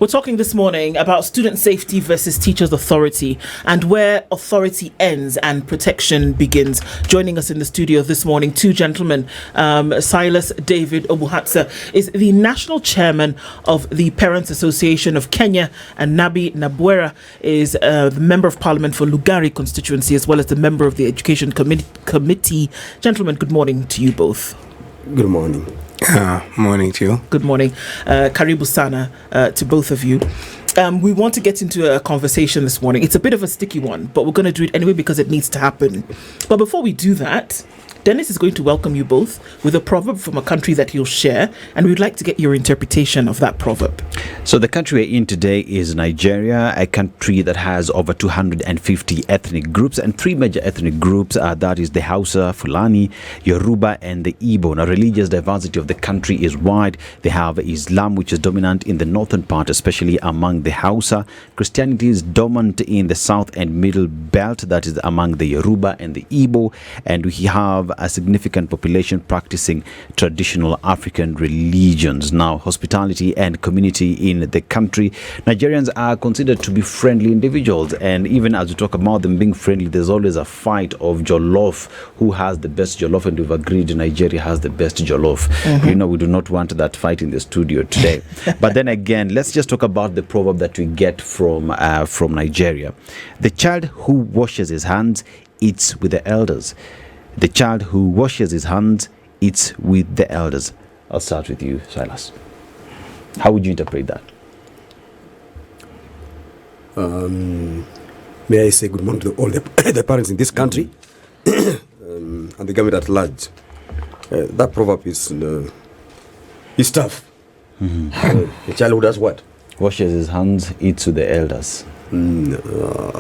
We're talking this morning about student safety versus teachers' authority and where authority ends and protection begins. Joining us in the studio this morning, two gentlemen. Silas David Obuhatsa is the national chairman of the Parents Association of Kenya, and Nabii Nabwera is the member of parliament for Lugari constituency, as well as the member of the education committee. Gentlemen, good morning to you both. Good morning. Morning to you. Good morning. Karibu sana to both of you. We want to get into a conversation this morning. It's a bit of a sticky one, but we're going to do it anyway because it needs to happen. But before we do that, Dennis is going to welcome you both with a proverb from a country that he'll share, and we'd like to get your interpretation of that proverb. So the country we're in today is Nigeria, a country that has over 250 ethnic groups, and three major ethnic groups, that is the Hausa, Fulani, Yoruba, and the Igbo. Now, religious diversity of the country is wide. They have Islam, which is dominant in the northern part, especially among the Hausa. Christianity is dominant in the south and middle belt, that is among the Yoruba and the Igbo, and we have a significant population practicing traditional African religions. Now, hospitality and community in the country, Nigerians are considered to be friendly individuals, and even as we talk about them being friendly, there's always a fight of jollof, who has the best jollof, and we've agreed Nigeria has the best jollof. You know, we do not want that fight in the studio today. But then again, let's just talk about the proverb that we get from Nigeria. The child who washes his hands eats with the elders. The child who washes his hands eats with the elders. I'll start with you, Silas. How would you interpret that? May I say good morning to all the parents in this country and the government at large. That proverb is tough. The child who does what? Washes his hands, eats with the elders. I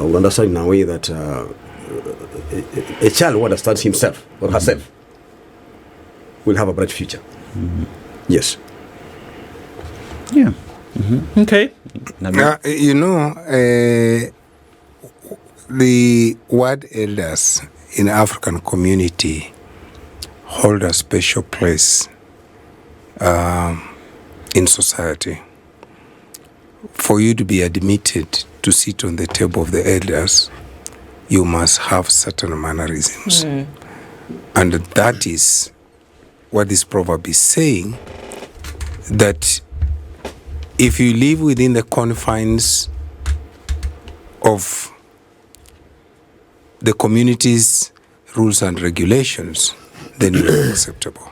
would understand in a way that a child who understands himself or herself will have a bright future. Yes. Yeah. Okay. The word elders in African community hold a special place in society. For you to be admitted to sit on the table of the elders, you must have certain mannerisms. And that is what this proverb is saying, that if you live within the confines of the community's rules and regulations, then you're acceptable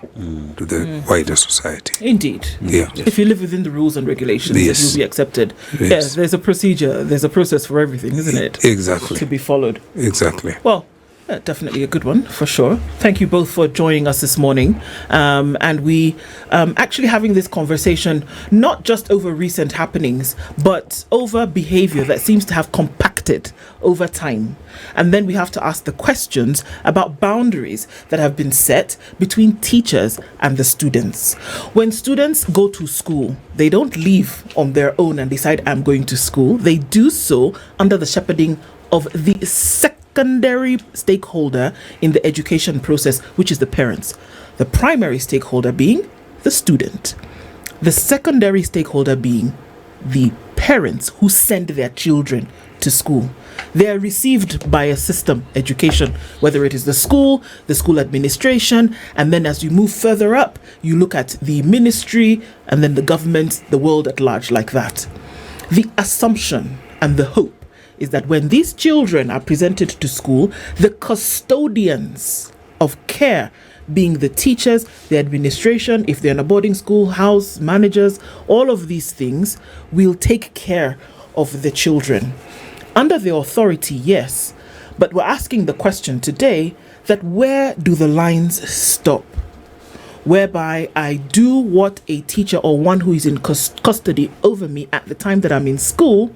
to the wider society. Indeed. Yeah. If you live within the rules and regulations, then you'll be accepted. Yes, there's a procedure, there's a process for everything, isn't it? Exactly. To be followed. Exactly. Well, definitely a good one, for sure. Thank you both for joining us this morning. And we actually having this conversation, not just over recent happenings, but over behavior that seems to have compacted over time. And then we have to ask the questions about boundaries that have been set between teachers and the students. When students go to school, they don't leave on their own and decide, I'm going to school. They do so under the shepherding of the secondary stakeholder in the education process, which is the parents. The primary stakeholder being the student. The secondary stakeholder being the parents who send their children to school. They are received by a system, education, whether it is the school administration, and then as you move further up, you look at the ministry, and then the government, the world at large, like that. The assumption and the hope is that when these children are presented to school, the custodians of care, being the teachers, the administration, if they're in a boarding school, house managers, all of these things will take care of the children. Under the authority, yes, but we're asking the question today that where do the lines stop? Whereby I do what a teacher or one who is in custody over me at the time that I'm in school,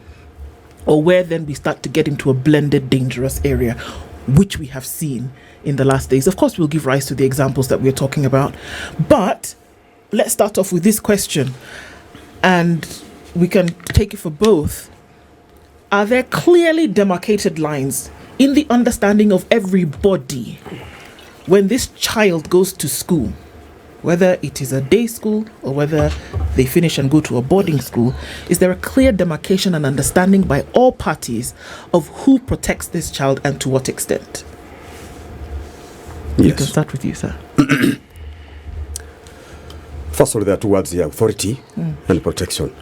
or where then we start to get into a blended dangerous area, which we have seen in the last days. Of course, we'll give rise to the examples that we're talking about. But let's start off with this question, and we can take it for both. Are there clearly demarcated lines in the understanding of everybody when this child goes to school? whether it is a day school or whether they finish and go to a boarding school, is there a clear demarcation and understanding by all parties of who protects this child and to what extent? Yes. You can start with you, sir. First of all, there are two words here, authority and protection.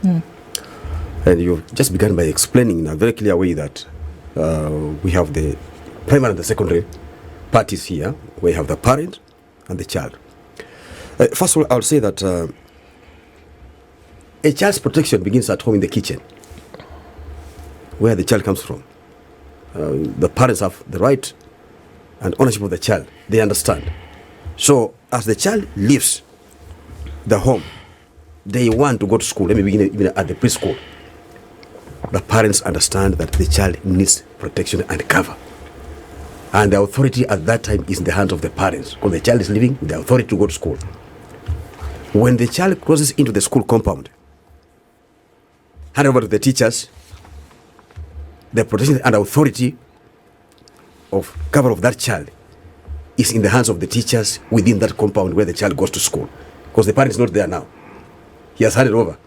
And you just began by explaining in a very clear way that we have the primary and the secondary parties here. We have the parent and the child. First of all, I'll say that a child's protection begins at home in the kitchen, where the child comes from. The parents have the right and ownership of the child. They understand. So as the child leaves the home, they want to go to school. Let me begin even at the preschool. The parents understand that the child needs protection and cover. And the authority at that time is in the hands of the parents. Because the child is leaving with the authority to go to school. When the child crosses into the school compound, hand over to the teachers, the protection and authority of cover of that child is in the hands of the teachers within that compound where the child goes to school. Because the parent is not there now. He has handed over.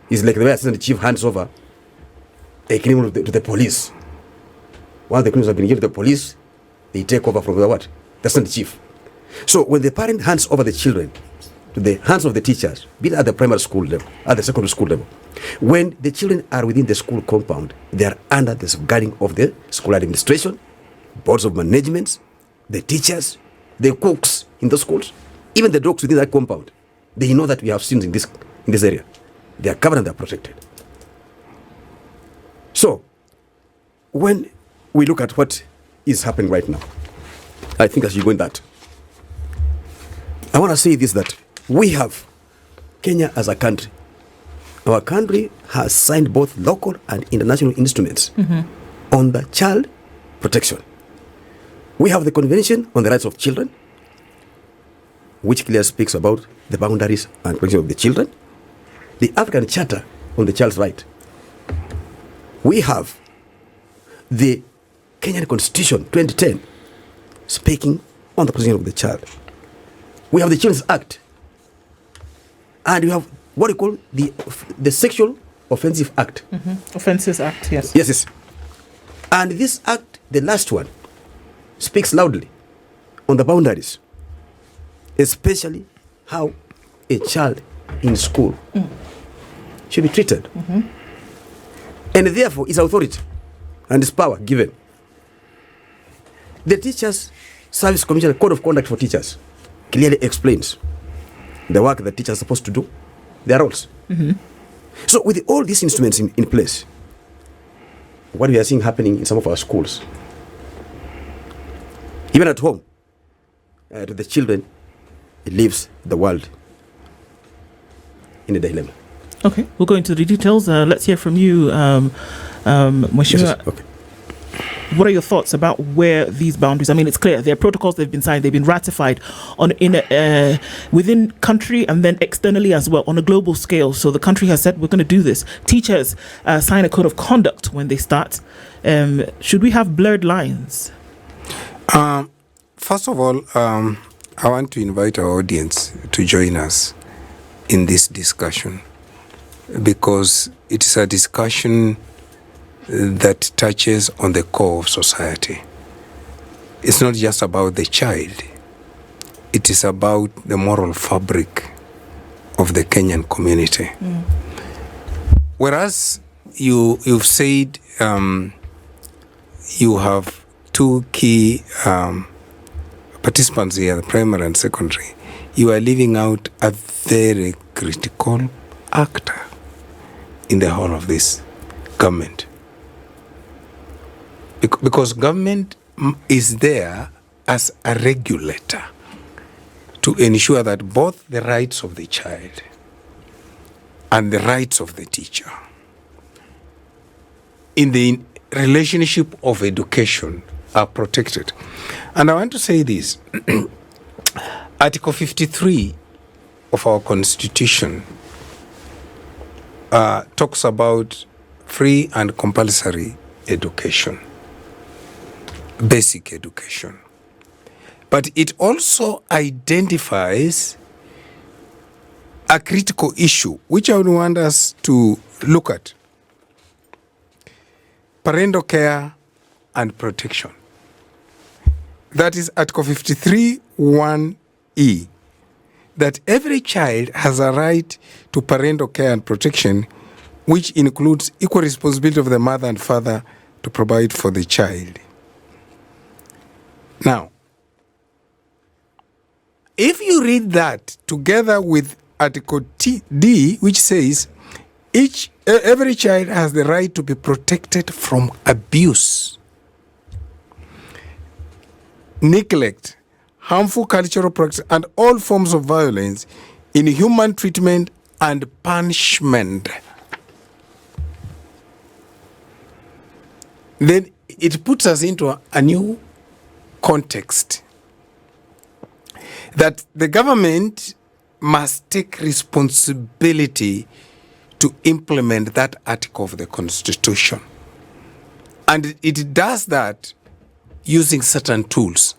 It's like the way assistant chief hands over a criminal to the police. Once the criminals have been given to the police, they take over from the what? The assistant chief. So when the parent hands over the children to the hands of the teachers, be it at the primary school level, at the secondary school level, when the children are within the school compound, they are under the safeguarding of the school administration, boards of management, the teachers, the cooks in the schools, even the dogs within that compound. They know that we have students in this area. They are covered and they are protected. So, when we look at what is happening right now, I think as you go in that, I want to say this, that we have Kenya as a country. Our country has signed both local and international instruments on the child protection. We have the Convention on the Rights of Children, which clearly speaks about the boundaries and protection of the children. The African Charter on the Child's Right. We have the Kenyan Constitution 2010 speaking on the protection of the child. We have the Children's Act. And we have what we call the Sexual Offensive Act. Offences Act, yes. Yes. And this act, the last one, speaks loudly on the boundaries, especially how a child in school should be treated. And therefore, its authority and its power given. The Teachers Service Commission Code of Conduct for Teachers clearly explains the work that teachers are supposed to do, their roles. So with all these instruments in place, what we are seeing happening in some of our schools, even at home, to the children, it leaves the world in a dilemma. Okay, we'll go into the details. Let's hear from you, Mheshimiwa. Yes, okay. What are your thoughts about where these boundaries? I mean, it's clear there are protocols, they've been signed, they've been ratified within country and then externally as well on a global scale. So the country has said we're going to do this. Teachers sign a code of conduct when they start. Should we have blurred lines? First of all, I want to invite our audience to join us in this discussion, because it is a discussion that touches on the core of society. It's not just about the child. It is about the moral fabric of the Kenyan community. Whereas you've said you have two key participants here, the primary and secondary, you are leaving out a very critical actor in the whole of this government. Because government is there as a regulator to ensure that both the rights of the child and the rights of the teacher in the relationship of education are protected. And I want to say this. Article 53 of our Constitution talks about free and compulsory education, basic education. but it also identifies a critical issue, which I would want us to look at. Parental care and protection. That is Article 53(1)(e), that every child has a right to parental care and protection, which includes equal responsibility of the mother and father to provide for the child. Now, if you read that together with Article D, which says every child has the right to be protected from abuse, neglect, harmful cultural practice, and all forms of violence, inhuman treatment, and punishment, then it puts us into a new context that the government must take responsibility to implement that article of the Constitution. And it does that using certain tools.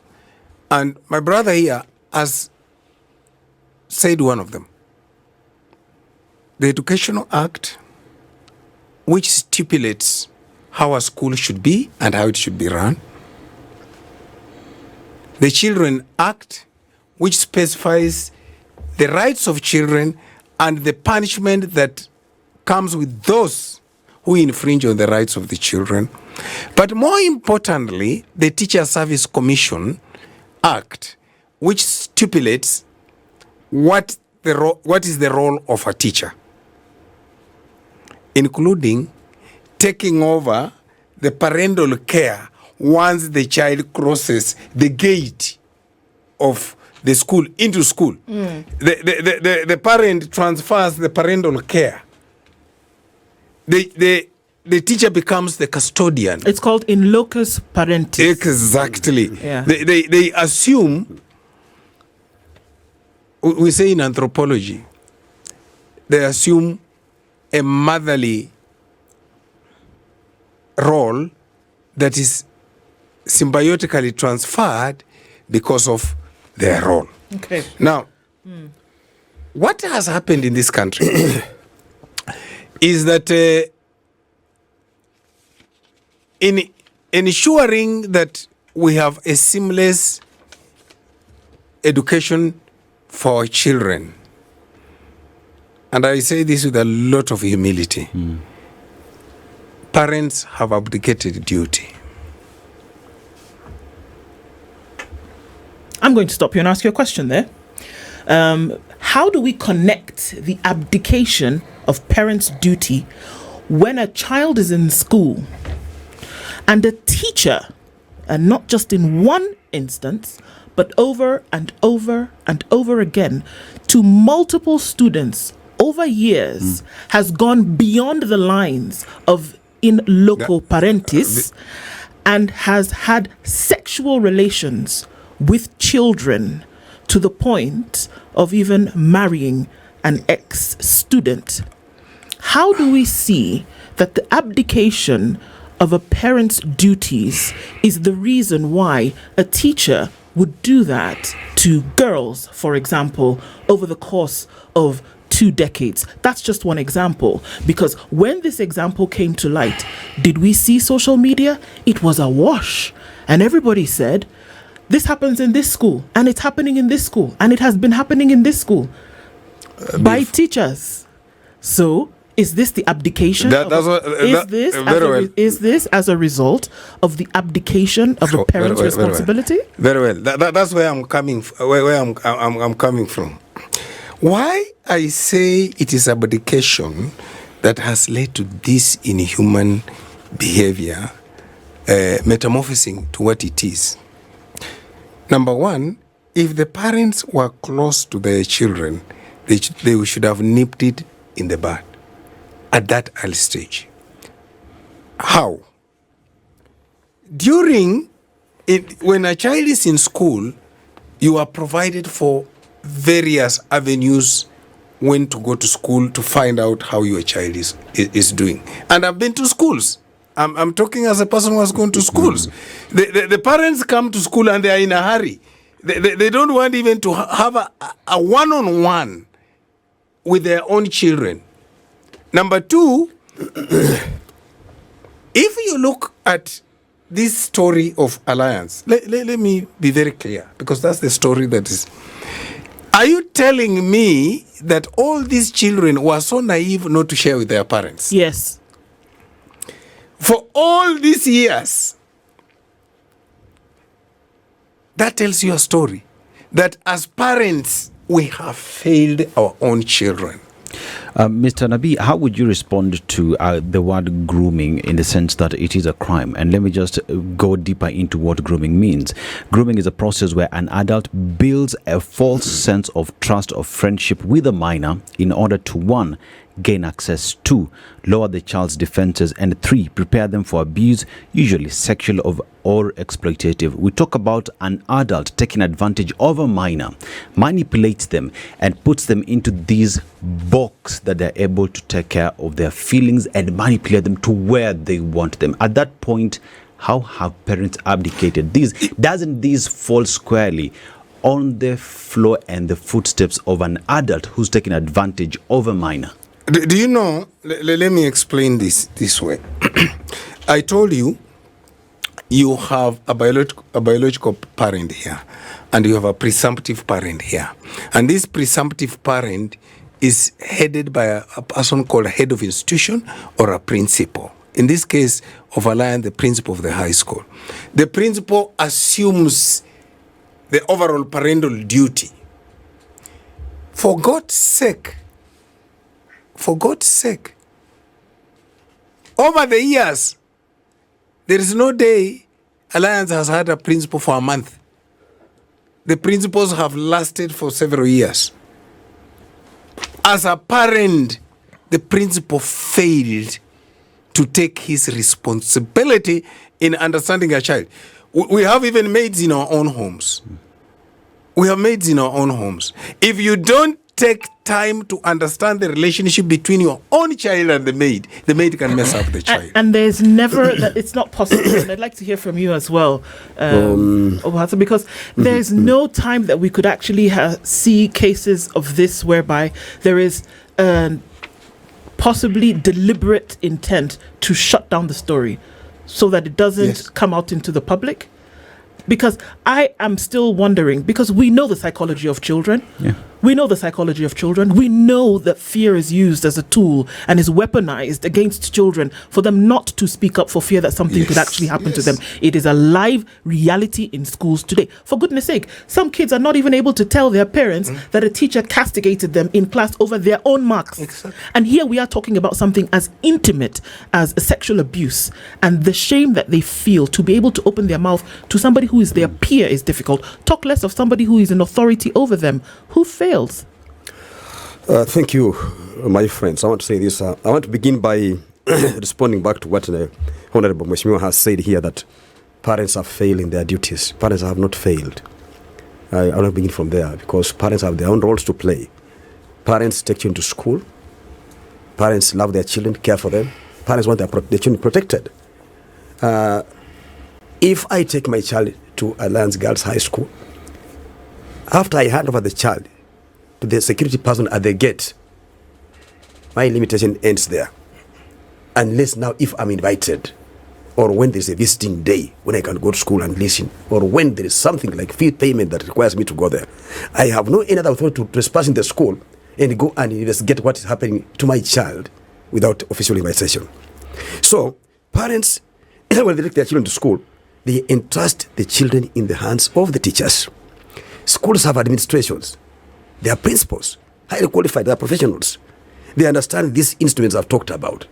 And my brother here has said one of them. The Educational Act, which stipulates how a school should be and how it should be run. The Children Act, which specifies the rights of children and the punishment that comes with those who infringe on the rights of the children. But more importantly, the Teacher Service Commission Act, which stipulates what is the role of a teacher, including taking over the parental care once the child crosses the gate of the school into school. The parent transfers the parental care. The teacher becomes the custodian. It's called in locus parentis. Exactly. Yeah. They assume, we say in anthropology, they assume a motherly role that is symbiotically transferred because of their role. Okay. Now, what has happened in this country is that in ensuring that we have a seamless education for our children, and I say this with a lot of humility, parents have abdicated duty. I'm going to stop you and ask you a question there. How do we connect the abdication of parents' duty when a child is in school and a teacher, and not just in one instance, but over and over and over again, to multiple students over years, has gone beyond the lines of in loco parentis and has had sexual relations with children to the point of even marrying an ex-student? How do we see that the abdication of a parent's duties is the reason why a teacher would do that to girls, for example, over the course of 2 decades? That's just one example, because when this example came to light, did we see social media? It was awash, and everybody said, this happens in this school, and it's happening in this school, and it has been happening in this school by teachers. So, is this the abdication? Is this as a result of the abdication of the parent's responsibility? Very well. That's where I'm coming. Where I'm coming from. Why I say it is abdication that has led to this inhuman behavior, metamorphosing to what it is. Number one, if the parents were close to their children, they should have nipped it in the bud at that early stage. How? When a child is in school, you are provided for various avenues when to go to school to find out how your child is doing. And I've been to schools. I'm talking as a person who has gone to schools. The parents come to school and they are in a hurry. They don't want even to have a one-on-one with their own children. Number two, if you look at this story of alliance, let me be very clear, because that's the story that is. Are you telling me that all these children were so naive not to share with their parents? Yes. For all these years, that tells you a story that as parents, we have failed our own children. Mr. Nabii, how would you respond to the word grooming in the sense that it is a crime? And let me just go deeper into what grooming means. Grooming is a process where an adult builds a false sense of trust or friendship with a minor in order to, 1, gain access, 2, lower the child's defenses, and 3, prepare them for abuse, usually sexual or exploitative. We talk about an adult taking advantage of a minor, manipulates them, and puts them into these box that they're able to take care of their feelings and manipulate them to where they want them. At that point, how have parents abdicated? Doesn't this fall squarely on the floor and the footsteps of an adult who's taking advantage of a minor? Do you know, let me explain this way. I told you, you have a biological parent here, and you have a presumptive parent here. And this presumptive parent is headed by a person called a head of institution or a principal. In this case of Alliance, the principal of the high school. The principal assumes the overall parental duty. For God's sake, over the years, there is no day Alliance has had a principal for a month. The principals have lasted for several years. As a parent, the principal failed to take his responsibility in understanding a child. We have even maids in our own homes. If you don't take time to understand the relationship between your own child and the maid can mess up the child. And there's never that it's not possible. And I'd like to hear from you as well, Obuhatsa, because there's no time that we could actually see cases of this whereby there is possibly deliberate intent to shut down the story so that it doesn't come out into the public. Because I am still wondering, because we know the psychology of children. Yeah. We know that fear is used as a tool and is weaponized against children for them not to speak up for fear that something could actually happen to them. It is a live reality in schools today. For goodness sake, some kids are not even able to tell their parents that a teacher castigated them in class over their own marks. Exactly. And here we are talking about something as intimate as a sexual abuse, and the shame that they feel to be able to open their mouth to somebody who is their peer is difficult. Talk less of somebody who is an authority over them. Who fails? Thank you, my friends. I want to say this. I want to begin by responding back to what Honorable Mheshimiwa has said here, that parents are failing their duties. Parents have not failed. I want to begin from there, because parents have their own roles to play. Parents take children to school. Parents love their children, care for them. Parents want their children protected. If I take my child to Alliance Girls High School, after I hand over the child to the security person at the gate, my limitation ends there. Unless now if I'm invited, or when there's a visiting day when I can go to school and listen, or when there is something like fee payment that requires me to go there, I have no any other authority to trespass in the school and go and investigate what is happening to my child without official invitation. So parents, when they take their children to school, they entrust the children in the hands of the teachers. Schools have administrations. They are principals, highly qualified, they are professionals. They understand these instruments I've talked about.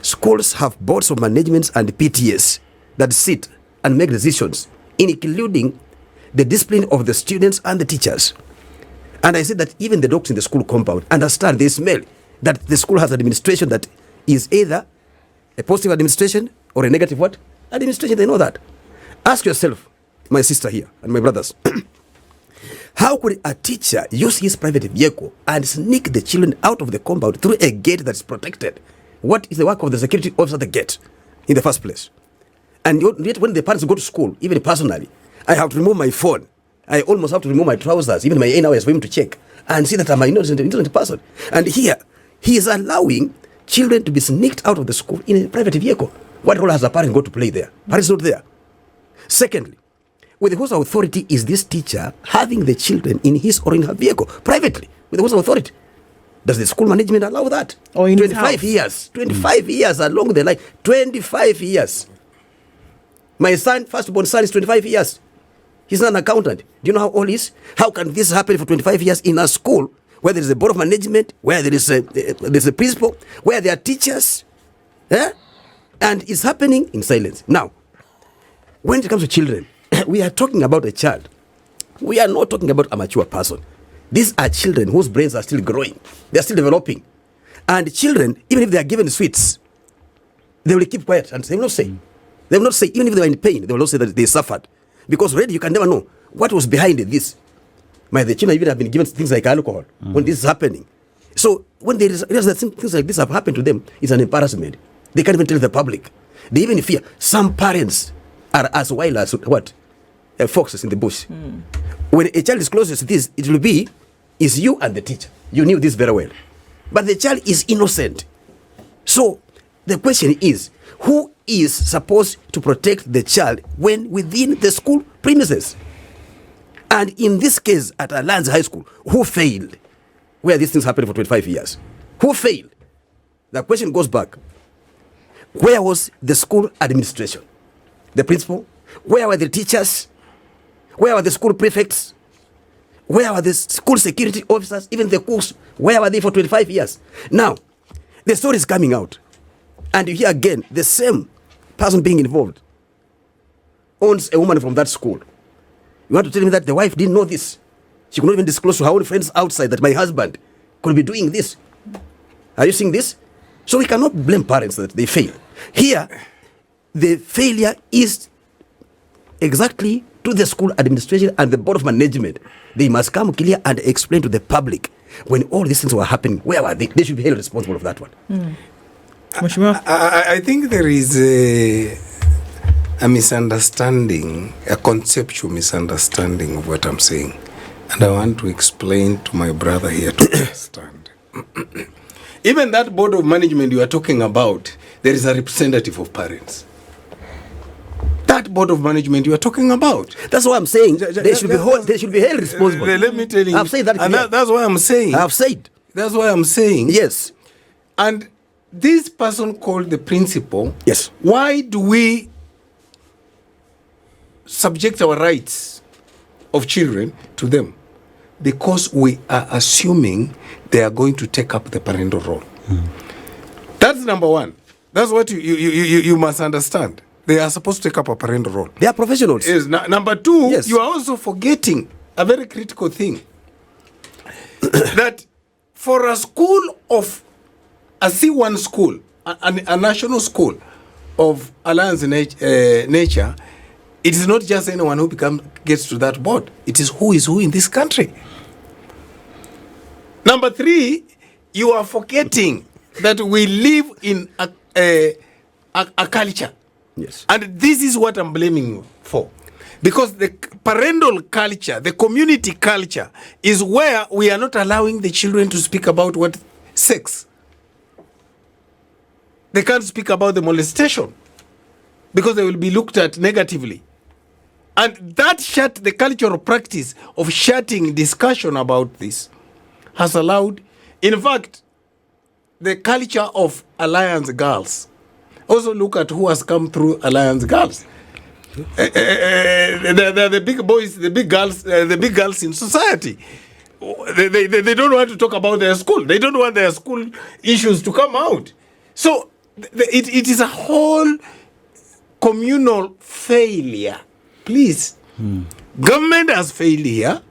Schools have boards of management and PTAs that sit and make decisions, including the discipline of the students and the teachers. And I said that even the dogs in the school compound understand, they smell that the school has administration that is either a positive administration or a negative what? Administration, they know that. Ask yourself, my sister here and my brothers, how could a teacher use his private vehicle and sneak the children out of the compound through a gate that is protected? What is the work of the security officer at the gate in the first place? And yet when the parents go to school, even personally, I have to remove my phone I almost have to remove my trousers, even my inner for him to check and see that I'm an innocent person. And here, he is allowing children to be sneaked out of the school in a private vehicle. What role has the parent got to play there? Parents not there. Secondly, with whose authority is this teacher having the children in his or in her vehicle privately? With whose authority? Does the school management allow that? Or in 25 years. 25 years along the line. 25 years. My son, firstborn son, is 25 years. He's not an accountant. Do you know how old he is? How can this happen for 25 years in a school where there is a board of management, where there is a principal, where there are teachers, and it's happening in silence? Now, when it comes to children, we are talking about a child. We are not talking about a mature person. These are children whose brains are still growing. They are still developing. And children, even if they are given sweets, they will keep quiet and they will not say. They will not say, even if they are in pain, they will not say that they suffered. Because really, you can never know what was behind this. The children even have been given things like alcohol when this is happening. So when they realize that things like this have happened to them, it's an embarrassment. They can't even tell the public. They even fear. Some parents are as wild as what? Foxes in the bush. When a child discloses this, it will be, it's you and the teacher. You knew this very well. But the child is innocent. So the question is, who is supposed to protect the child when within the school premises? And in this case at Alliance High School, who failed? Where these things happened for 25 years. Who failed? The question goes back. Where was the school administration? The principal? Where were the teachers? Where were the school prefects? Where were the school security officers? Even the cooks? Where were they for 25 years? Now, the story is coming out. And you hear again, the same person being involved owns a woman from that school. You want to tell me that the wife didn't know this? She could not even disclose to her own friends outside that my husband could be doing this. Are you seeing this? So we cannot blame parents that they fail. Here, the failure is exactly to the school administration and the board of management. They must come clear and explain to the public when all these things were happening. Where were they? They should be held responsible of that one. I think there is a misunderstanding, a conceptual misunderstanding of what I'm saying. And I want to explain to my brother here to understand. Even that board of management you are talking about, there is a representative of parents. That board of management you are talking about. That's what I'm saying. They should be held responsible. Let me tell you. I've said that. And that's what I'm saying. I've said. That's what I'm saying. Yes. And this person called the principal. Yes. Why do we subject our rights of children to them? Because we are assuming they are going to take up the parental role. That's number one. That's what you must understand. They are supposed to take up a parental role. They are professionals. Yes. Number two, yes. You are also forgetting a very critical thing. That for a school of a C1 school, a national school of Alliance nature, it is not just anyone who gets to that board. It is who in this country. Number three, you are forgetting that we live in a culture. Yes. And this is what I'm blaming you for. Because the parental culture, the community culture, is where we are not allowing the children to speak about what sex. They can't speak about the molestation because they will be looked at negatively. And that the cultural practice of shutting discussion about this has allowed, in fact, the culture of Alliance girls. Also look at who has come through Alliance girls. They're the big boys, the big girls in society. They don't want to talk about their school. They don't want their school issues to come out. So it is a whole communal failure. Please. Government has failed here.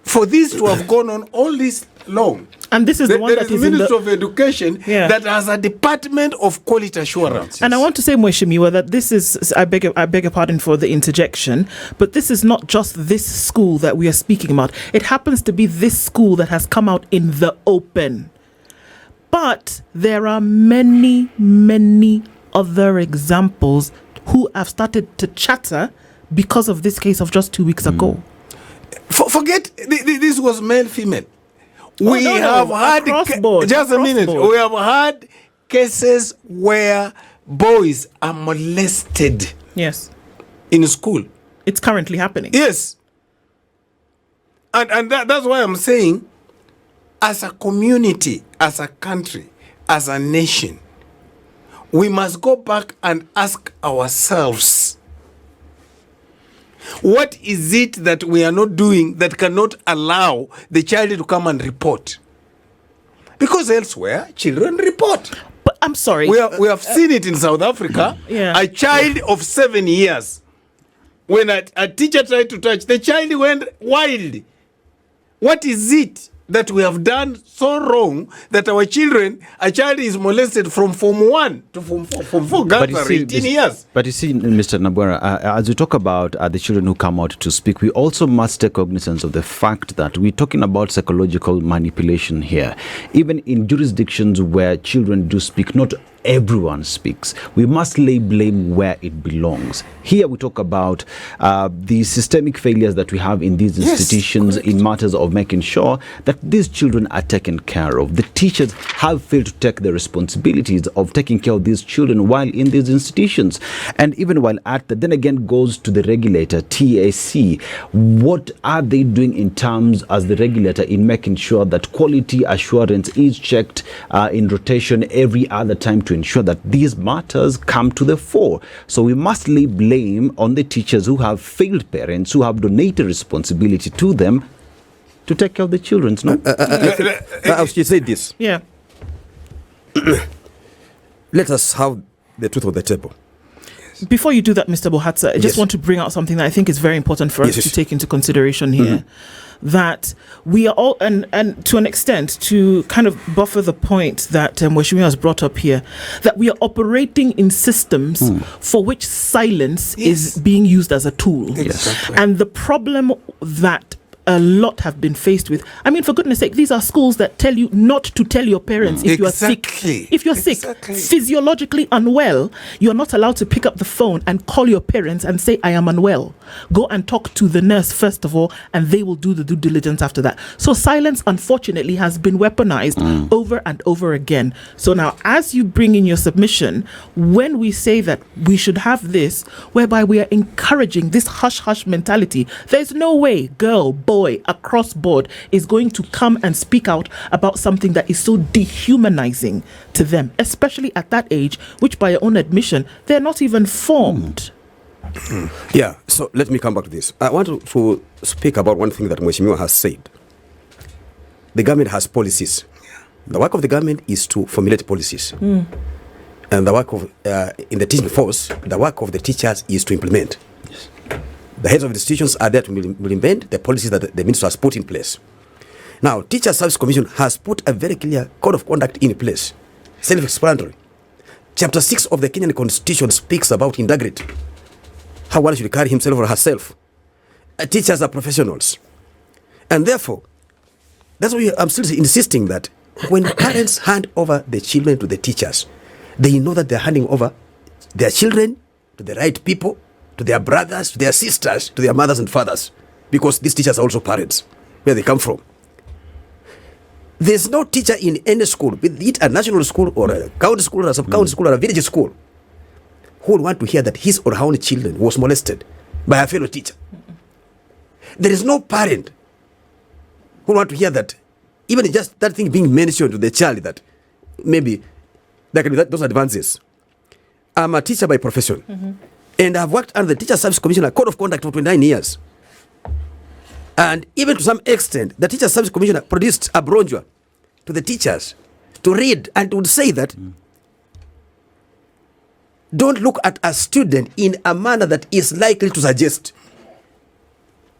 For this to have gone on all this long. And this is the one that is Ministry of Education that has a department of quality assurance. And I want to say, Mheshimiwa, that this is, I beg your pardon for the interjection, but this is not just this school that we are speaking about. It happens to be this school that has come out in the open. But there are many, many other examples who have started to chatter because of this case of just 2 weeks ago. Forget this was male, female. We no, have had across-board, just a minute. across-board. We have had cases where boys are molested Yes. in school. It's currently happening. Yes. And that's why I'm saying, as a community, as a country, as a nation, we must go back and ask ourselves, what is it that we are not doing that cannot allow the child to come and report? Because elsewhere, children report. But I'm sorry. We have seen it in South Africa. Yeah. A child of 7 years, when a teacher tried to touch, the child went wild. What is it that we have done so wrong that a child is molested from Form 1 to Form 4, But you see, 18 years? But you see, Mr. Nabwera, as we talk about the children who come out to speak, we also must take cognizance of the fact that we're talking about psychological manipulation here. Even in jurisdictions where children do speak, not everyone speaks. We must lay blame where it belongs. Here we talk about the systemic failures that we have in these institutions in matters of making sure that these children are taken care of. The teachers have failed to take the responsibilities of taking care of these children while in these institutions. And even while at that, then again goes to the regulator, TAC. What are they doing in terms as the regulator in making sure that quality assurance is checked in rotation every other time to ensure that these matters come to the fore? So we must lay blame on the teachers who have failed parents, who have donated responsibility to them to take care of the children. No? I should say this. Yeah. Let us have the truth on the table. Before you do that, Mr. Obuhatsa, I just Yes. want to bring out something that I think is very important for us Yes. to take into consideration here. That we are all, and to an extent, to kind of buffer the point that Mweshimi has brought up here, that we are operating in systems for which silence is being used as a tool. Exactly. And the problem that a lot have been faced with, I mean, for goodness sake, these are schools that tell you not to tell your parents if you are sick. Exactly. If you're sick, Exactly. physiologically unwell, you're not allowed to pick up the phone and call your parents and say, I am unwell. Go and talk to the nurse first of all, and they will do the due diligence after that. So silence, unfortunately, has been weaponized over and over again. So now, as you bring in your submission, when we say that we should have this, whereby we are encouraging this hush-hush mentality, there's no way girl, boy, across board is going to come and speak out about something that is so dehumanizing to them, especially at that age, which by your own admission, they're not even formed. Yeah, so let me come back to this. I want to speak about one thing that Mweshimiwa has said. The government has policies. The work of the government is to formulate policies. And the work of, in the teaching force, the work of the teachers is to implement. The heads of the institutions are there to implement the policies that the minister has put in place. Now, Teacher Service Commission has put a very clear code of conduct in place, self-explanatory. Chapter 6 of the Kenyan Constitution speaks about integrity, how one should carry himself or herself. Teachers are professionals. And therefore, that's why I'm still insisting that when parents hand over the children to the teachers, they know that they're handing over their children to the right people, to their brothers, to their sisters, to their mothers and fathers, because these teachers are also parents, where they come from. There's no teacher in any school, be it a national school or a county school or a sub-county school or a village school, who would want to hear that his or her own children was molested by a fellow teacher. There is no parent who would want to hear that, even just that thing being mentioned to the child, that maybe there can be those advances. I'm a teacher by profession. And I've worked under the Teacher Service Commission, a code of conduct for 29 years. And even to some extent, the Teacher Service Commission produced a brochure to the teachers to read, and would say that don't look at a student in a manner that is likely to suggest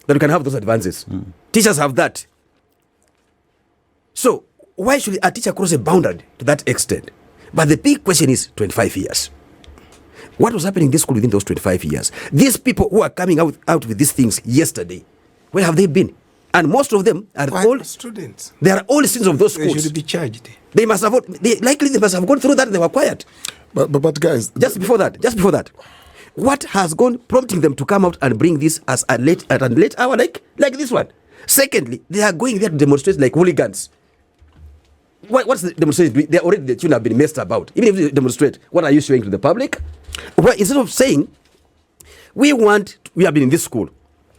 that you can have those advances. Teachers have that. So why should a teacher cross a boundary to that extent? But the big question is 25 years. What was happening in this school within those 25 years? These people who are coming out with these things yesterday, where have they been? And most of them are all students. They are all students of those They schools. should be charged. They must have. They must have gone through that. And they were quiet. But guys, Just before that, what has gone prompting them to come out and bring this as at a late hour like this one? Secondly, they are going there to demonstrate like hooligans. What's the demonstration? The children have been messed about. Even if they demonstrate, what are you showing to the public? Well, instead of saying, we have been in this school.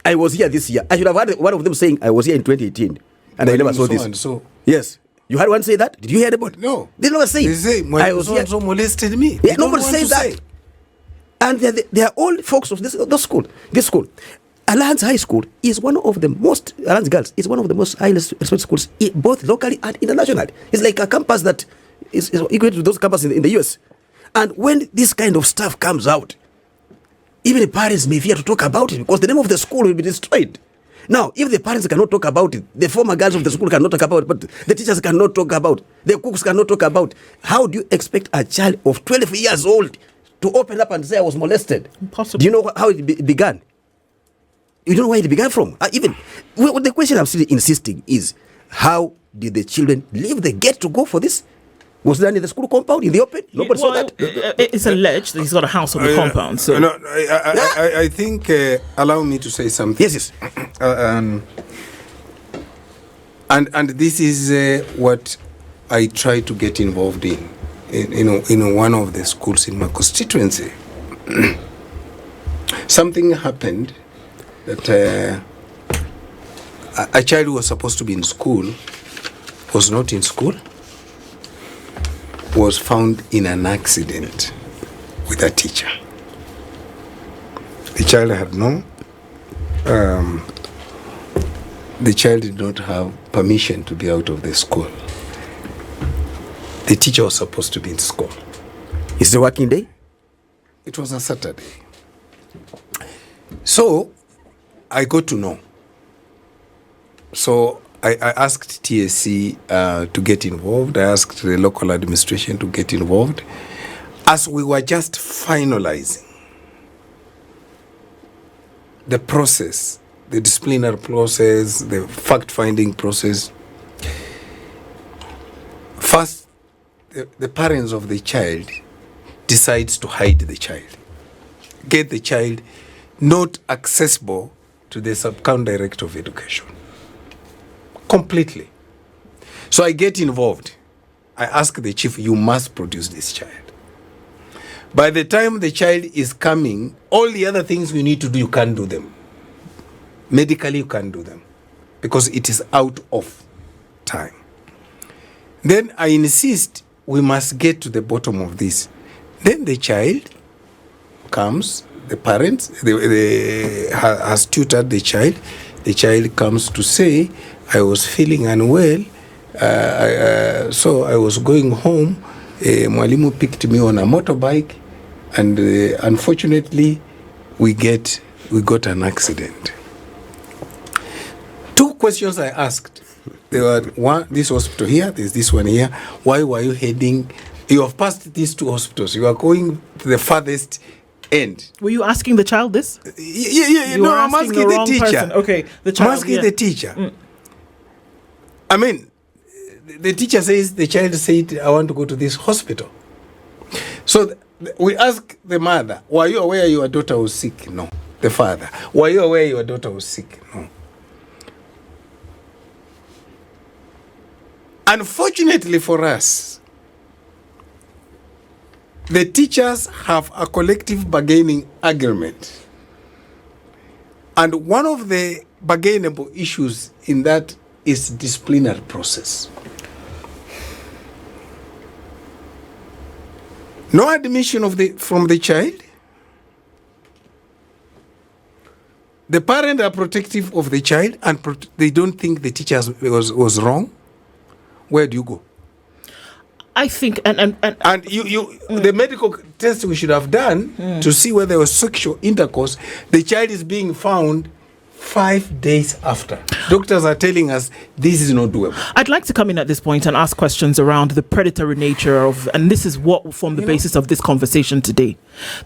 I was here this year. I should have had one of them saying, I was here in 2018. And I never saw this. Yes. You had one say that? Did you hear about it? No. They never say. They say, I was here. So molested me. Yeah, nobody says that. And they are all folks of this school. This school. Alliance High School is one of the most, Alliance Girls is one of the most highly respected schools, both locally and internationally. It's like a campus that is equal to those campuses in the US. And when this kind of stuff comes out, even the parents may fear to talk about it because the name of the school will be destroyed. Now, if the parents cannot talk about it, the former girls of the school cannot talk about it, but the teachers cannot talk about it, the cooks cannot talk about it, how do you expect a child of 12 years old to open up and say I was molested? Impossible. Do you know how it began? You don't know where it began from. The question I'm still insisting is, how did the children leave the gate to go for this? Was that in the school compound, in the open? Nobody saw that. It's alleged that he's got a house on the compound. So no, I think, allow me to say something. Yes. And this is what I try to get involved in one of the schools in my constituency. Something happened that a child who was supposed to be in school was not in school, was found in an accident with a teacher. The child had the child did not have permission to be out of the school. The teacher was supposed to be in school. Is it a working day? It was a Saturday. So I got to know. So I asked TSC to get involved. I asked the local administration to get involved. As we were just finalizing the process, the disciplinary process, the fact-finding process, first, the parents of the child decides to hide the child, get the child not accessible to the sub-county director of education. Completely. So I get involved. I ask the chief, you must produce this child. By the time the child is coming, all the other things we need to do, you can't do them. Medically, you can't do them because it is out of time. Then I insist we must get to the bottom of this. Then the child comes, the parents has tutored the child. The child comes to say, I was feeling unwell, so I was going home. Mwalimu picked me on a motorbike, and unfortunately, we got an accident. Two questions I asked. There were one, this hospital here, there's this one here. Why were you heading? You have passed these two hospitals. You are going to the farthest end. Were you asking the child this? Yeah. No, I'm asking the teacher. Person. Okay, the child. I'm asking the teacher. I mean, the teacher says, the child said, I want to go to this hospital. So we ask the mother, were you aware your daughter was sick? No. The father, were you aware your daughter was sick? No. Unfortunately for us, the teachers have a collective bargaining agreement. And one of the bargainable issues in that is disciplinary process. No admission from the child. The parents are protective of the child and they don't think the teacher was wrong. Where do you go? I think, and the medical test we should have done to see whether there was sexual intercourse, the child is being found 5 days after. Doctors are telling us this is not doable. I'd like to come in at this point and ask questions around the predatory nature of, and this is what will form the basis of this conversation today,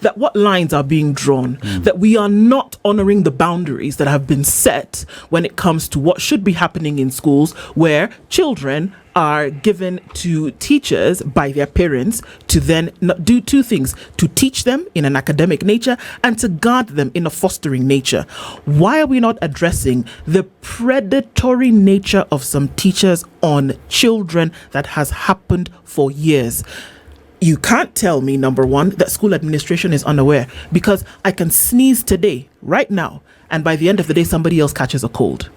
that what lines are being drawn, that we are not honoring the boundaries that have been set when it comes to what should be happening in schools where children are given to teachers by their parents to then do two things: to teach them in an academic nature and to guard them in a fostering nature. Why are we not addressing the predatory nature of some teachers on children that has happened for years? You can't tell me, number one, that school administration is unaware, because I can sneeze today, right now, and by the end of the day, somebody else catches a cold.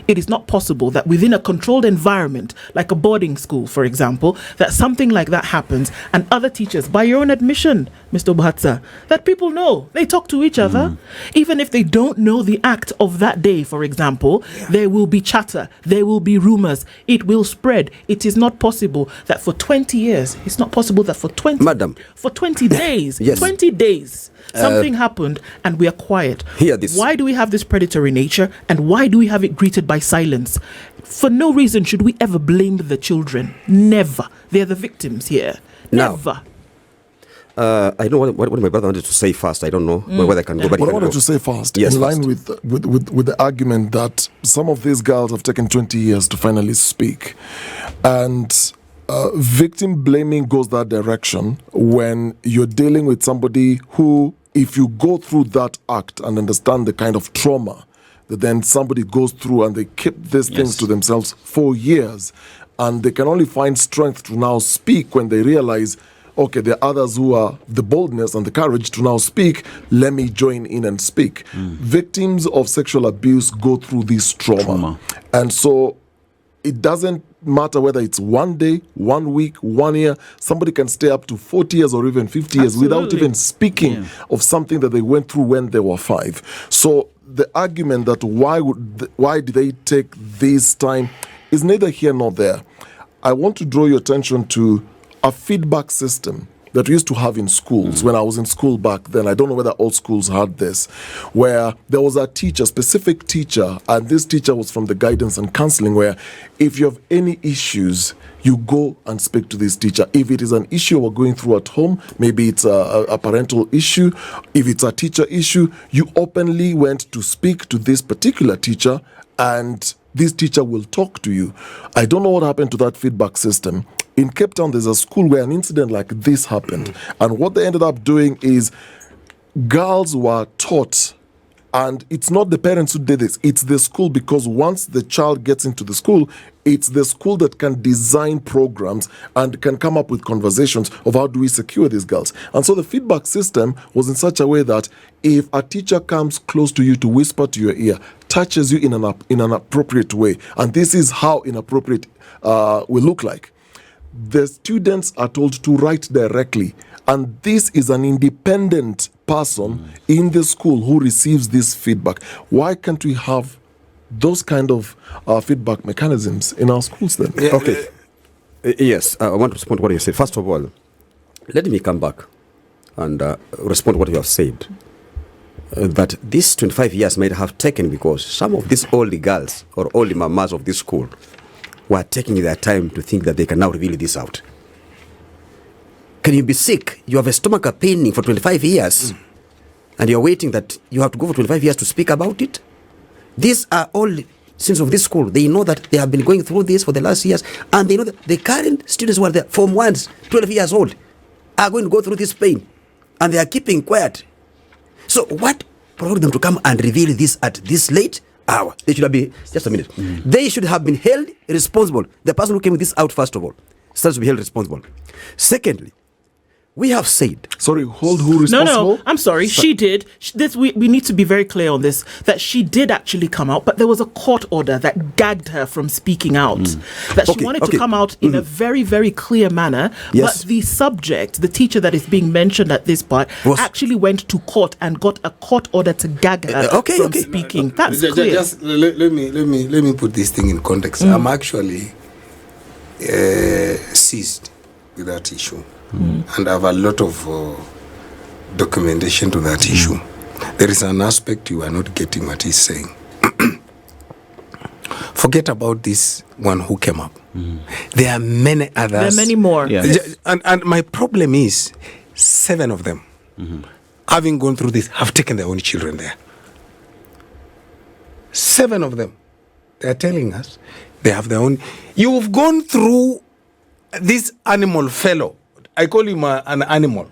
It is not possible that within a controlled environment, like a boarding school, for example, that something like that happens, and other teachers, by your own admission, Mr. Obuhatsa, that people know, they talk to each other. Even if they don't know the act of that day, for example, there will be chatter, there will be rumors, it will spread. It is not possible that for 20 years, it's not possible that for 20 days, Yes. 20 days, something happened and we are quiet. Hear this. Why do we have this predatory nature, and why do we have it greeted by silence? For no reason should we ever blame the children. Never. They're the victims here. Now, Never. I know what my brother wanted to say first. I don't know whether I can go. But What I he can wanted go. to say first, Yes, in line first. with the argument that some of these girls have taken 20 years to finally speak, and victim blaming goes that direction when you're dealing with somebody who, if you go through that act and understand the kind of trauma that then somebody goes through, and they keep these things to themselves for years, and they can only find strength to now speak when they realize, okay, there are others who are the boldness and the courage to now speak. Let me join in and speak. Victims of sexual abuse go through this trauma. And so it doesn't matter whether it's 1 day, 1 week, 1 year. Somebody can stay up to 40 years or even 50 years without even speaking of something that they went through when they were 5. So the argument that why did they take this time is neither here nor there. I want to draw your attention to a feedback system that we used to have in schools when I was in school back then. I don't know whether all schools had this, where there was a teacher, specific teacher, and this teacher was from the guidance and counseling, where if you have any issues, you go and speak to this teacher. If it is an issue we're going through at home, maybe it's a parental issue, if it's a teacher issue, you openly went to speak to this particular teacher, and this teacher will talk to you. I don't know what happened to that feedback system. In Cape Town, there's a school where an incident like this happened. And what they ended up doing is girls were taught, and it's not the parents who did this, it's the school, because once the child gets into the school, it's the school that can design programs and can come up with conversations of how do we secure these girls. And so the feedback system was in such a way that if a teacher comes close to you to whisper to your ear, touches you in an appropriate way, and this is how inappropriate will look like, the students are told to write directly, and this is an independent person in the school who receives this feedback. Why can't we have those kind of feedback mechanisms in our schools then? Okay. Yes, I want to respond to what you said. First of all, let me come back and respond to what you have said. That these 25 years might have taken because some of these old girls or old mamas of this school were taking their time to think that they can now reveal this out. Can you be sick? You have a stomach pain for 25 years and you're waiting that you have to go for 25 years to speak about it? These are all students of this school. They know that they have been going through this for the last years, and they know that the current students who are there, Form 1s, 12 years old, are going to go through this pain, and they are keeping quiet. So what provoked them to come and reveal this at this late hour? They should have been, just a minute, they should have been held responsible. The person who came with this out, first of all, starts to be held responsible. Secondly, we have said... Sorry, hold who responsible? No, I'm sorry. She did. We need to be very clear on this, that she did actually come out, but there was a court order that gagged her from speaking out. That she wanted to come out in a very, very clear manner, Yes. but the subject, the teacher that is being mentioned at this part, actually went to court and got a court order to gag her from speaking. That's clear. Just let me put this thing in context. I'm actually seized with that issue. And I have a lot of documentation to that issue. There is an aspect you are not getting what he's saying. Forget about this one who came up. There are many others. There are many more. Yes. And my problem is 7 of them, having gone through this, have taken their own children there. 7 of them. They are telling us They have their own. You've gone through this animal fellow. I call him an animal.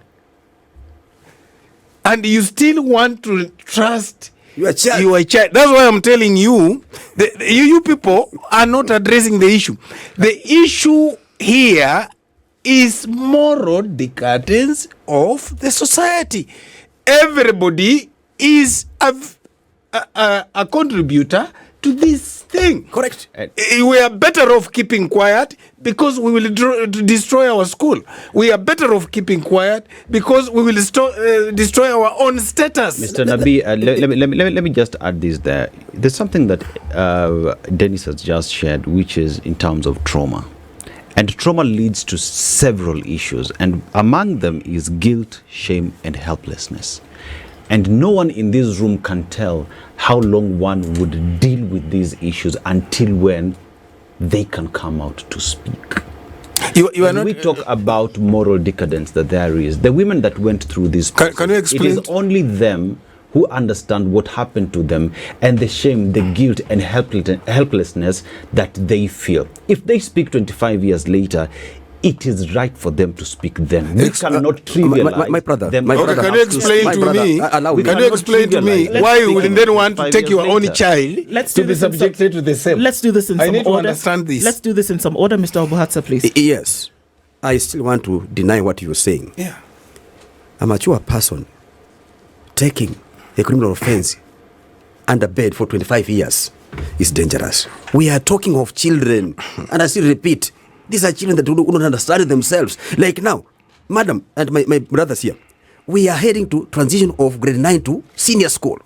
And you still want to trust You are child. your child. That's why I'm telling you, you people are not addressing the issue. The issue here is moral decadence of the society. Everybody is a contributor to this thing. Correct. We are better off keeping quiet because we will destroy our school. We are better off keeping quiet because we will destroy our own status. Mr. Nabii, let me just add this there. There's something that Dennis has just shared, which is in terms of trauma. And trauma leads to several issues, and among them is guilt, shame, and helplessness. And no one in this room can tell how long one would deal with these issues until when they can come out to speak. You are When not. we talk about moral decadence that there is, the women that went through this process, Can you explain? it is only them who understand what happened to them and the shame, the guilt and helplessness that they feel. If they speak 25 years later, it is right for them to speak then. We cannot trivialize my brother, them. my Okay, brother. can you explain My to brother, me? allow me. Can you explain to me Let's why you speak would then want to 5 take your years own later. child Let's to do be this in some- subjected to the same? Let's do this in I some need to order. understand this. Let's do this in some order, Mr. Obuhatsa, please. Yes, I still want to deny what you're saying. Yeah. A mature person taking a criminal offense under bed for 25 years is dangerous. We are talking of children, and I still repeat, these are children that do not understand themselves. Like now, madam and my brothers here, we are heading to transition of grade 9 to senior school.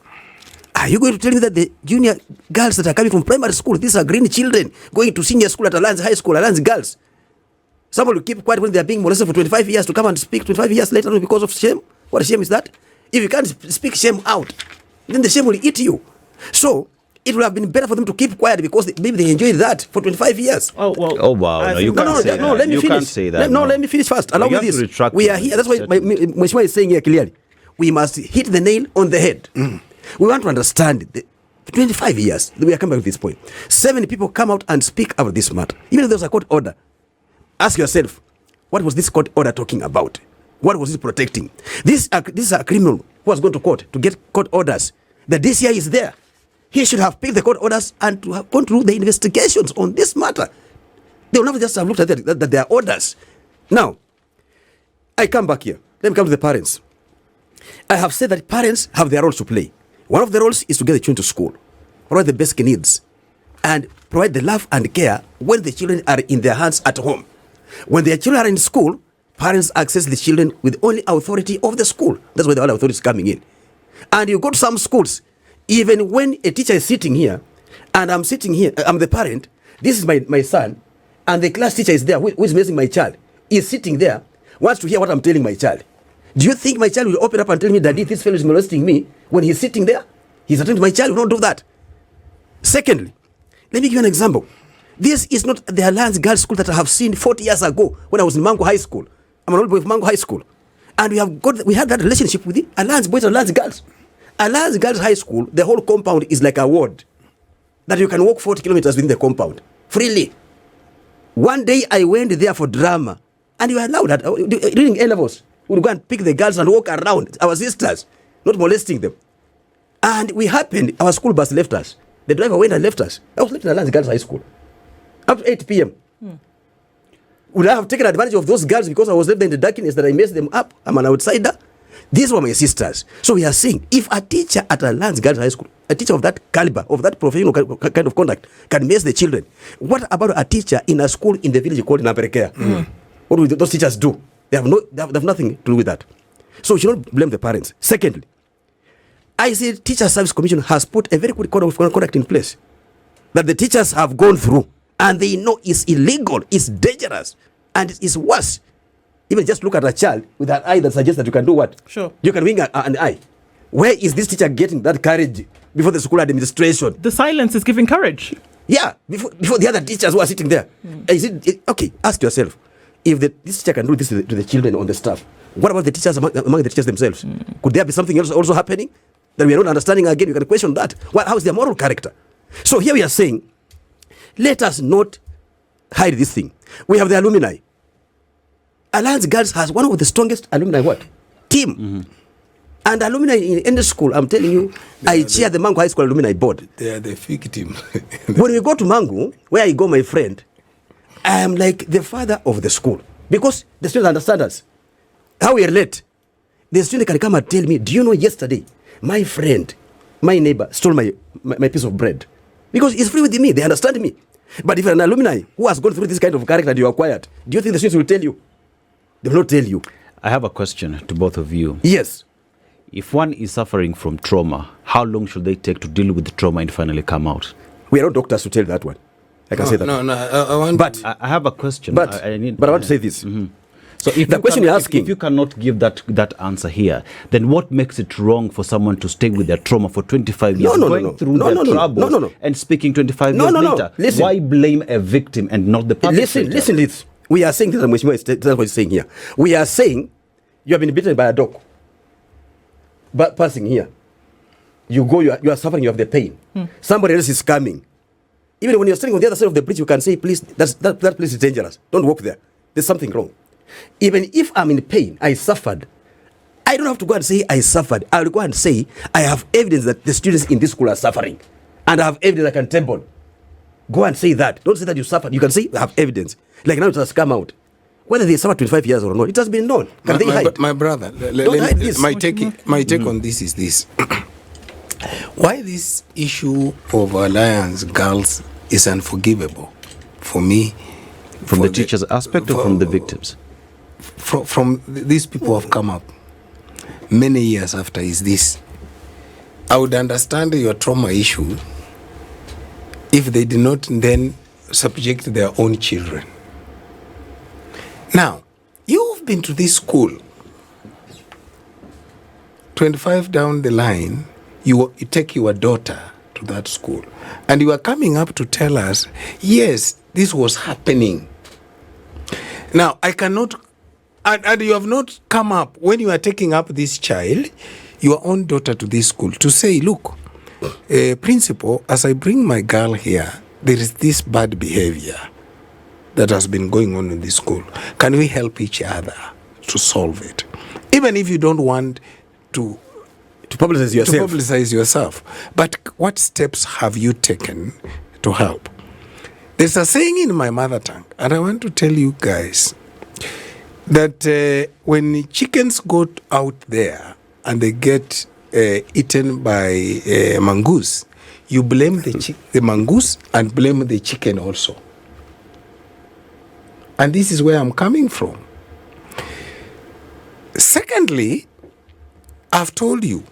Are you going to tell me that the junior girls that are coming from primary school, these are green children, going to senior school at Alliance High School, Alliance girls? Someone will keep quiet when they are being molested for 25 years to come and speak 25 years later because of shame? What shame is that? If you can't speak shame out, then the shame will eat you. So, it would have been better for them to keep quiet because maybe they enjoyed that for 25 years. Oh, well. Oh, wow. I No, you think- can't say that. Let me You finish. can't say that. Let me finish first. Allow You me have to this. retract We your are here. That's why statement. Mheshimiwa is saying here clearly. We must hit the nail on the head. We want to understand the 25 years. We are coming back to this point. 7 people come out and speak about this matter. Even if there's a court order, ask yourself, what was this court order talking about? What was it protecting? This is a criminal who has gone to court to get court orders. The DCI is there. He should have picked the court orders and to have gone through the investigations on this matter. They will never just have looked at that there are orders. Now, I come back here. Let me come to the parents. I have said that parents have their roles to play. One of the roles is to get the children to school, provide the basic needs, and provide the love and care when the children are in their hands at home. When their children are in school, parents access the children with only authority of the school. That's where the other authority is coming in. And you go to some schools, even when a teacher is sitting here, and I'm sitting here, I'm the parent, this is my son, and the class teacher is there, who is raising my child, is sitting there, wants to hear what I'm telling my child. Do you think my child will open up and tell me, Daddy, this fellow is molesting me when he's sitting there? He's attending my child, will not do that. Secondly, let me give you an example. This is not the Alliance Girls School that I have seen 40 years ago when I was in Mango High School. I'm an old boy of Mango High School. And we had that relationship with the Alliance Boys and Alliance Girls. Alliance Girls High School, the whole compound is like a ward that you can walk 40 kilometers within the compound freely. One day I went there for drama, and you were allowed that during A-levels. We would go and pick the girls and walk around, our sisters, not molesting them. And we happened, our school bus left us. The driver went and left us. I was left in Alliance Girls High School up to 8 p.m. Would I have taken advantage of those girls because I was left there in the darkness that I messed them up? I'm an outsider. These were my sisters. So we are saying, if a teacher at Alliance Girls High School, a teacher of that caliber, of that professional kind of conduct, can mess the children, what about a teacher in a school in the village called Naperekea? What will those teachers do? They have nothing to do with that. So you should not blame the parents. Secondly, I say Teacher Service Commission has put a very good code of conduct in place that the teachers have gone through, and they know it's illegal, it's dangerous, and it's worse. Even just look at a child with an eye that suggests that you can do what? Sure. You can wing an eye. Where is this teacher getting that courage before the school administration? The silence is giving courage. Yeah, before the other teachers who are sitting there. Is it okay? Ask yourself, if this teacher can do this to the children on the staff, what about the teachers among the teachers themselves? Could there be something else also happening that we are not understanding? Again, you can question that. How is their moral character? So here we are saying, let us not hide this thing. We have the alumni. Alliance Girls has one of the strongest alumni team. And alumni in any school, I'm telling you, I chair the Mangu High School alumni board. They are the victim. When we go to Mangu, where I go, my friend, I am like the father of the school. Because the students understand us. How we are late. The student can come and tell me, do you know yesterday, my friend, my neighbor, stole my piece of bread. Because it's free with me, they understand me. But if you're an alumni who has gone through this kind of character and you are quiet, do you think the students will tell you? They will not tell you. I have a question to both of you. Yes. If one is suffering from trauma, how long should they take to deal with the trauma and finally come out? We are not doctors to tell that one. I can say that. No, I want. But I have a question. But I want to say this. So if the question you're asking, if you cannot give that answer here, then what makes it wrong for someone to stay with their trauma for 25 years, going through their troubles and speaking 25 years later? Listen. Why blame a victim and not the perpetrator? Listen. We are saying this, that's what he's saying here. We are saying you have been bitten by a dog. But passing here, you are suffering, you have the pain. Somebody else is coming. Even when you're standing on the other side of the bridge, you can say, please, that place is dangerous. Don't walk there. There's something wrong. Even if I'm in pain, I suffered. I don't have to go and say I suffered. I'll go and say I have evidence that the students in this school are suffering. And I have evidence I can table. Go and say that. Don't say that you suffered. You can say I have evidence. Like now it has come out. Whether they suffered 25 years or not, it has been known. Can they hide? My brother, my take on this is this. Why this issue of Alliance Girls is unforgivable for me. From the teacher's aspect or from the victims? From these people who have come up many years after is this. I would understand your trauma issue if they did not then subject their own children. Now, you've been to this school. 25 down the line, you take your daughter to that school. And you are coming up to tell us, yes, this was happening. Now, I cannot, and you have not come up, when you are taking up this child, your own daughter to this school, to say, look, principal, as I bring my girl here, there is this bad behavior that has been going on in this school. Can we help each other to solve it? Even if you don't want to publicize yourself. But what steps have you taken to help? There's a saying in my mother tongue, and I want to tell you guys that when chickens go out there and they get eaten by mongoose, you blame the mongoose and blame the chicken also. And this is where I'm coming from. Secondly, I've told you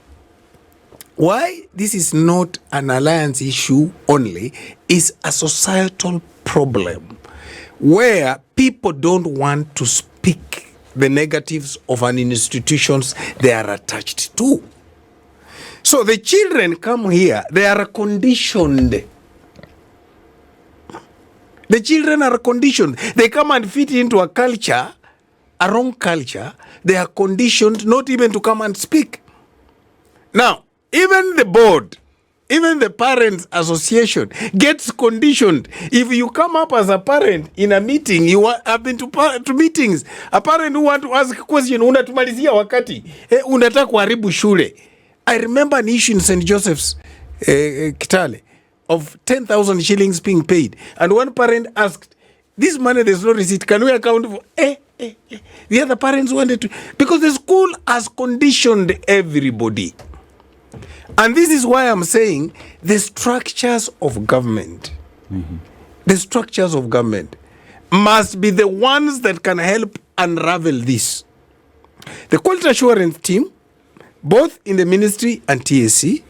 why this is not an alliance issue only, is a societal problem where people don't want to speak the negatives of an institutions they are attached to. So the children come here, they are conditioned. The children are conditioned. They come and fit into a culture, a wrong culture. They are conditioned not even to come and speak. Now, even the board, even the parents association gets conditioned. If you come up as a parent in a meeting, have been to meetings, a parent who want to ask a question, unatumalizia wakati, unataka kuharibu shule. I remember an issue in St. Joseph's, Kitale, of 10,000 shillings being paid. And one parent asked, this money, there's no receipt, can we account for? The other parents wanted to, because the school has conditioned everybody. And this is why I'm saying the structures of government, the structures of government must be the ones that can help unravel this. The quality assurance team, both in the ministry and TSC,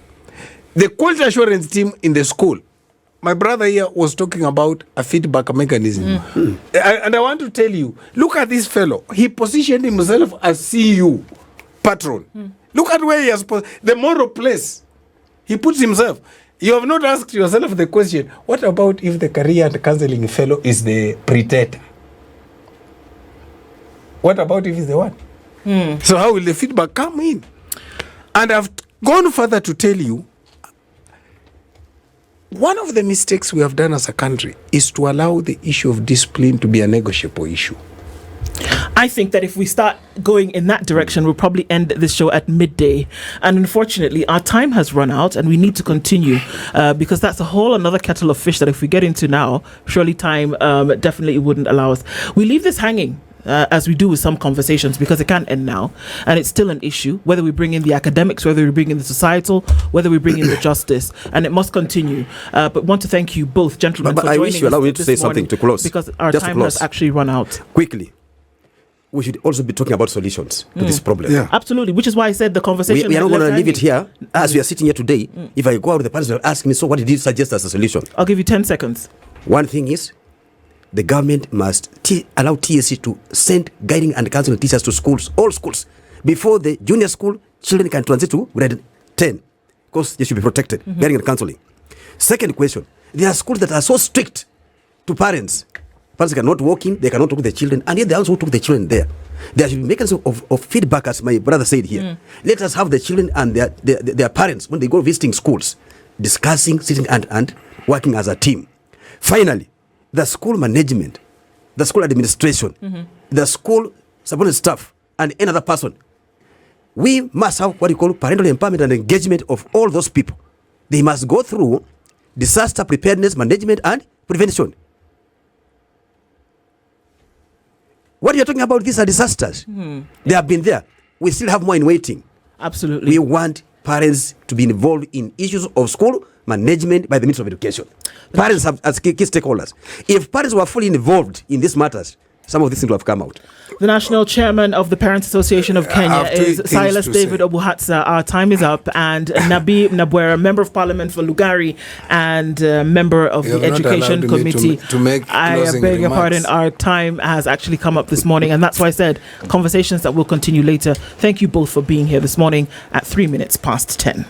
the quality assurance team in the school. My brother here was talking about a feedback mechanism. And I want to tell you, look at this fellow. He positioned himself as CU, patron. Look at where he has put the moral place. He puts himself. You have not asked yourself the question, what about if the career and counseling fellow is the predator? What about if he's the one? So how will the feedback come in? And I've gone further to tell you, one of the mistakes we have done as a country is to allow the issue of discipline to be a negotiable issue. I think that if we start going in that direction, we'll probably end this show at midday. And unfortunately, our time has run out and we need to continue because that's a whole another kettle of fish that if we get into now, surely time definitely wouldn't allow us. We leave this hanging. As we do with some conversations, because it can't end now, and it's still an issue, whether we bring in the academics, whether we bring in the societal, whether we bring in the justice, and it must continue. But want to thank you both, gentlemen, but for I joining wish you us allow me to this say something morning, to close. because our Just to time close. has actually run out. Quickly, we should also be talking about solutions to this problem. Yeah. Absolutely, which is why I said the conversation. We are not going to leave it here as we are sitting here today. Mm. If I go out, the parents will ask me, so what did you suggest as a solution? I'll give you 10 seconds. One thing is, the government must allow TSC to send guiding and counseling teachers to schools, all schools, before the junior school children can transit to grade 10, because they should be protected, guiding and counseling. Second question, there are schools that are so strict to parents. Parents cannot walk in, they cannot talk to the children, and yet they also took the children there. There should be mechanisms of feedback, as my brother said here. Let us have the children and their parents, when they go visiting schools, discussing, sitting and working as a team. Finally, the school management, the school administration, the school supporting staff, and any other person, we must have what you call parental empowerment and engagement of all those people. They must go through disaster preparedness management and prevention. What you're talking about, these are disasters. They have been there. We still have more in waiting. Absolutely. We want parents to be involved in issues of school management by the Ministry of Education. Parents have as key stakeholders. If parents were fully involved in these matters, some of these things will have come out. The National Chairman of the Parents Association of Kenya is Silas David Obuhatsa. Our time is up. And Nabii Nabwera, Member of Parliament for Lugari and member of the Education Committee. To make I beg your pardon, our time has actually come up this morning. And that's why I said conversations that will continue later. Thank you both for being here this morning at 3 minutes past 10.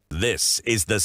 This is the